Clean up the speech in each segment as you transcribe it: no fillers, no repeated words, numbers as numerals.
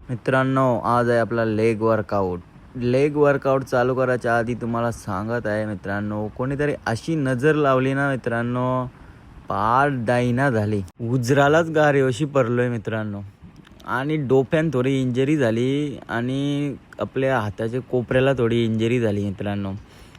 मित्रांनो, आज आहे आपला लेग वर्कआउट. लेग वर्कआउट चालू करायच्या आधी तुम्हाला सांगत आहे मित्रांनो, कोणीतरी अशी नजर लावली ना मित्रांनो, पार डायना झाली. उजरालाच गारेवशी पडलोय मित्रांनो. आणि डोक्यात थोडी इंजरी झाली आणि आपल्या हाताच्या कोपऱ्याला थोडी इंजरी झाली मित्रांनो.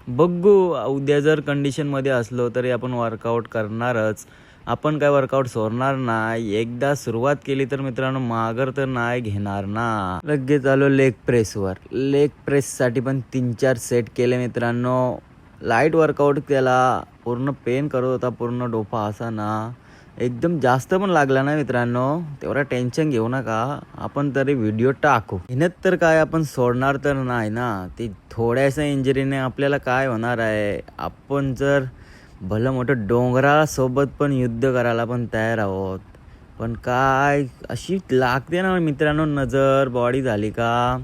बघू उद्या जर कंडिशनमध्ये असलो तरी आपण वर्कआउट करणारच. आपण काय वर्कआउट सोडणार नाही. एकदा सुरुवात केली तर मित्रांनो माघार तर नाही घेणार ना. लगेच आलो लेग प्रेसवर. लेग प्रेससाठी पण 3-4 सेट केले मित्रांनो. लाईट वर्कआउट केला. पूर्ण पेन करत होता पूर्ण डोफा असा ना. एकदम जास्त पण लागला ना मित्रांनो. तेवढा टेन्शन घेऊ नका. आपण तरी व्हिडिओ टाकू. हिनत तर काय आपण सोडणार तर नाही ना. ती थोड्याशा इंजरीने आपल्याला काय होणार आहे. आपण जर भलं मोठं डोंगरासोबत पण युद्ध करायला पण तयार आहोत. पण काय अशी लागते ना मित्रांनो नजर. बॉडी झाली का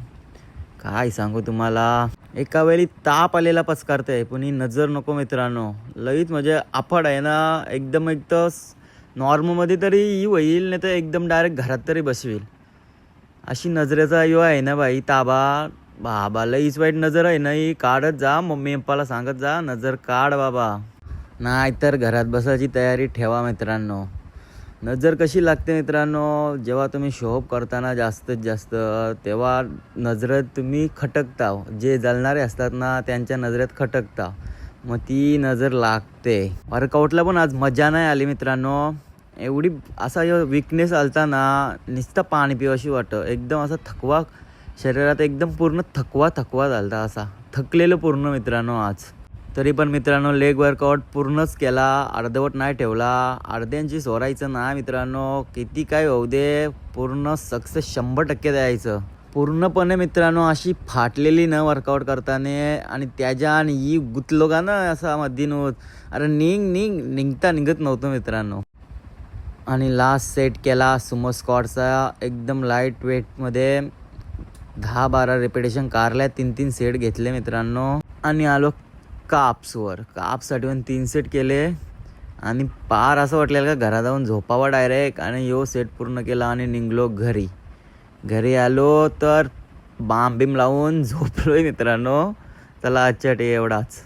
काय सांगू तुम्हाला. एका वेळी ताप आलेला पचकारते पण ही नजर नको मित्रांनो. लईच म्हणजे आपड आहे ना. एकदम नॉर्मलमध्ये तरी ही होईल नाही तर एकदम डायरेक्ट घरात तरी बसवेल अशी नजरेचा यो आहे ना बाई ताबा. बाबा लईच वाईट नजर आहे ना ही. काढत जा. मम्मी पप्पाला सांगत जा नजर काढ बाबा. नाहीतर घरात बसायची तयारी ठेवा मित्रांनो. नजर कशी लागते मित्रांनो. जेव्हा तुम्ही शोप करताना जास्तीत जास्त तेव्हा नजरेत तुम्ही खटकता. जे जळणारे असतात ना त्यांच्या नजरेत खटकता. मग ती नजर लागते. वर्कआउटला पण आज मजा नाही आली मित्रांनो. एवढी असा विकनेस आलता ना. नुसतं पाणी पिवाशी वाटतं. एकदम असा थकवा शरीरात एकदम पूर्ण थकवा झालता. असा थकलेलं पूर्ण मित्रांनो आज. तरी पण मित्रांनो लेग वर्कआउट पूर्णच केला. अर्धवट नाही ठेवला. अर्ध्यांची सोडायचं ना मित्रांनो. किती काय होऊ दे पूर्ण सक्सेस 100% द्यायचं. पूर्णपणे मित्रांनो अशी फाटलेली न वर्कआउट करताना आणि त्याच्या आणि ही गुतलो का ना असा मधीनोत. अरे निघता निघत नव्हतं मित्रांनो. आणि लास्ट सेट केला सुमो स्क्वॉटचा. एकदम लाईट वेटमध्ये 10-12 रिपिटेशन कारल्या. 3-3 सेट घेतले मित्रांनो. आणि आलो काप्सवर. काप्ससाठी पण 3 सेट केले. आणि पार असं वाटलेलं का घरात जाऊन झोपावा डायरेक्ट. आणि यो सेट पूर्ण केला आणि निघलो घरी आलो तर बाम बिम लावून झोपलोय मित्रांनो. चला आजच्या एवढाच.